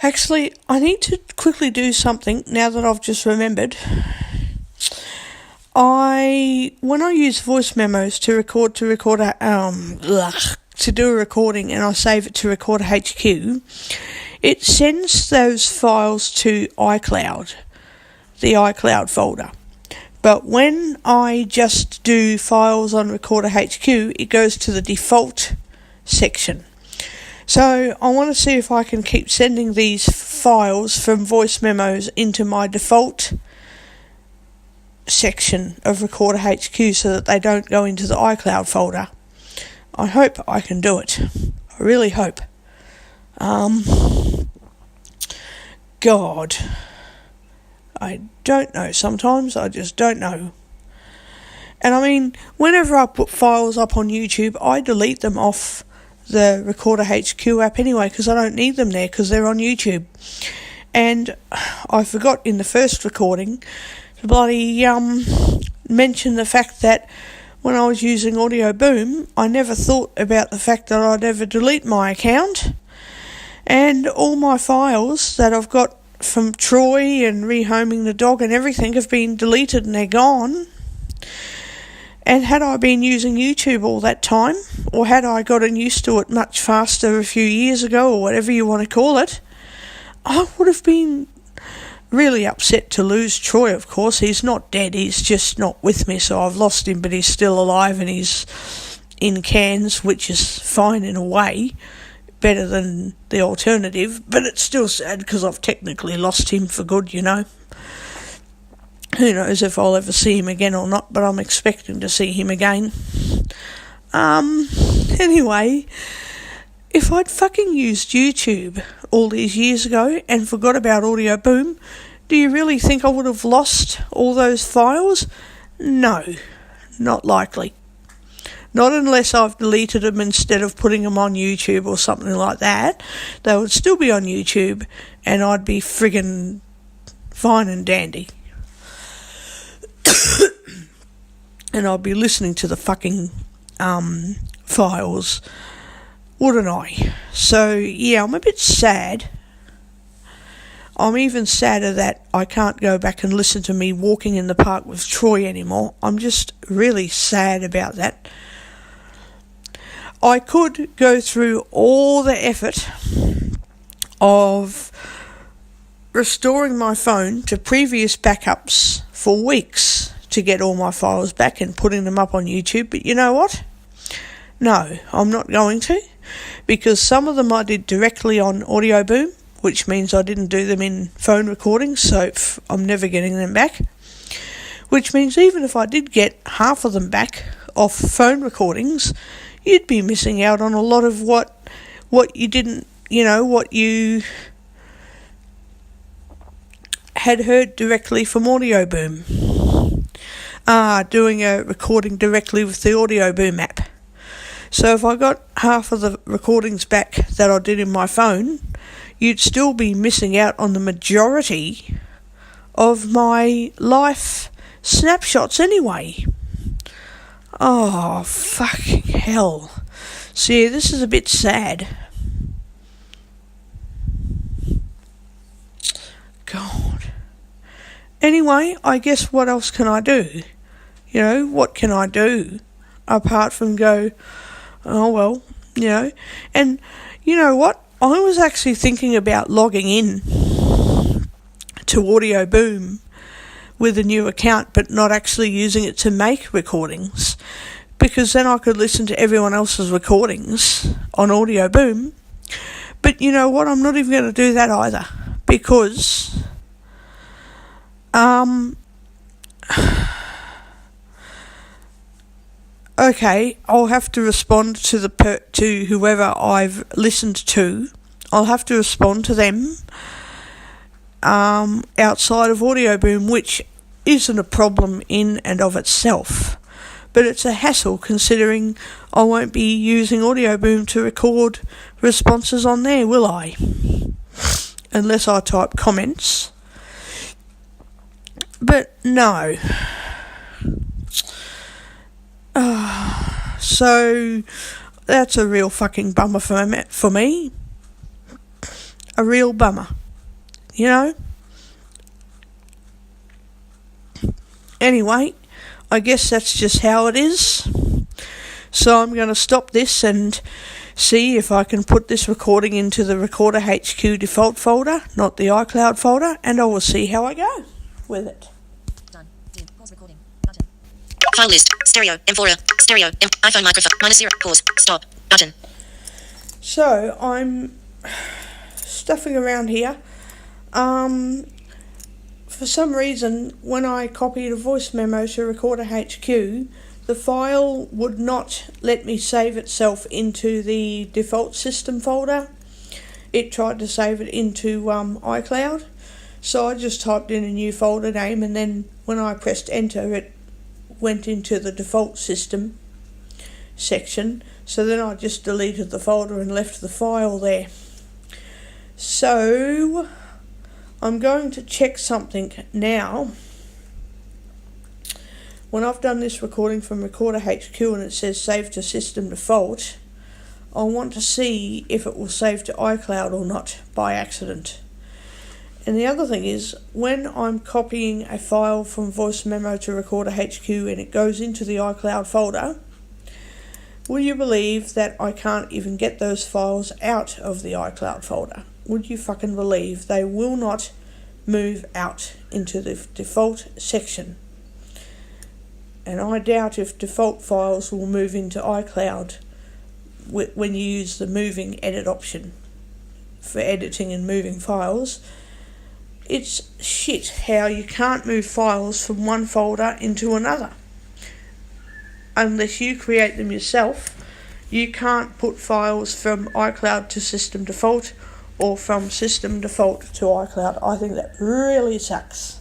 Actually, I need to quickly do something now that I've just remembered. When I use voice memos to do a recording, and I save it to Recorder HQ, it sends those files to iCloud, the iCloud folder. But when I just do files on Recorder HQ, it goes to the default section. So I want to see if I can keep sending these files from voice memos into my default section of Recorder HQ so that they don't go into the iCloud folder. I hope I can do it. I really hope. God. I don't know. Sometimes I just don't know. And I mean, whenever I put files up on YouTube, I delete them off the Recorder HQ app anyway, because I don't need them there because they're on YouTube. And I forgot in the first recording to bloody mention the fact that when I was using Audio Boom, I never thought about the fact that I'd ever delete my account. And all my files that I've got from Troy and rehoming the dog and everything have been deleted and they're gone. And had I been using YouTube all that time, or had I gotten used to it much faster a few years ago, or whatever you want to call it, I would have been really upset to lose Troy, of course. He's not dead, he's just not with me, so I've lost him, but he's still alive and he's in Cairns, which is fine in a way, better than the alternative, but it's still sad because I've technically lost him for good, you know. Who knows if I'll ever see him again or not, but I'm expecting to see him again. Anyway, if I'd fucking used YouTube all these years ago and forgot about Audio Boom, do you really think I would have lost all those files? No, not likely. Not unless I've deleted them instead of putting them on YouTube or something like that. They would still be on YouTube and I'd be friggin' fine and dandy. And I'd be listening to the fucking files, wouldn't I? So, yeah, I'm a bit sad. I'm even sadder that I can't go back and listen to me walking in the park with Troy anymore. I'm just really sad about that. I could go through all the effort of restoring my phone to previous backups for weeks to get all my files back and putting them up on YouTube, but you know what? No, I'm not going to, because some of them I did directly on Audio Boom, which means I didn't do them in phone recordings, so I'm never getting them back. Which means even if I did get half of them back off phone recordings, you'd be missing out on a lot of what you didn't, what you had heard directly from Audio Boom. Doing a recording directly with the Audio Boom app. So if I got half of the recordings back that I did in my phone, you'd still be missing out on the majority of my life snapshots anyway. Oh, fucking hell. See, this is a bit sad. God. Anyway, I guess what else can I do? What can I do apart from go, oh well, And you know what? I was actually thinking about logging in to Audio Boom with a new account, but not actually using it to make recordings, because then I could listen to everyone else's recordings on Audio Boom. But you know what? I'm not even going to do that either, because okay, I'll have to respond to whoever I've listened to. I'll have to respond to them outside of Audio Boom, which isn't a problem in and of itself. But it's a hassle considering I won't be using Audio Boom to record responses on there, will I? Unless I type comments. But no. So That's a real fucking bummer for me. A real bummer. You know? Anyway, I guess that's just how it is. So I'm going to stop this and see if I can put this recording into the Recorder HQ default folder, not the iCloud folder, and I will see how I go with it. Done. Pause recording. Button. File list. Stereo. M4. Stereo. iPhone microphone. -0. Pause. Stop. Button. So I'm stuffing around here. For some reason, when I copied a voice memo to Recorder HQ, the file would not let me save itself into the default system folder. It tried to save it into iCloud. So I just typed in a new folder name, and then when I pressed enter, it went into the default system section. So then I just deleted the folder and left the file there. So I'm going to check something now. When I've done this recording from Recorder HQ and it says save to system default, I want to see if it will save to iCloud or not by accident. And the other thing is, when I'm copying a file from Voice Memo to Recorder HQ and it goes into the iCloud folder, will you believe that I can't even get those files out of the iCloud folder? Would you fucking believe they will not move out into the default section? And I doubt if default files will move into iCloud when you use the moving edit option for editing and moving files. It's shit how you can't move files from one folder into another. Unless you create them yourself, you can't put files from iCloud to system default or from system default to iCloud. I think that really sucks.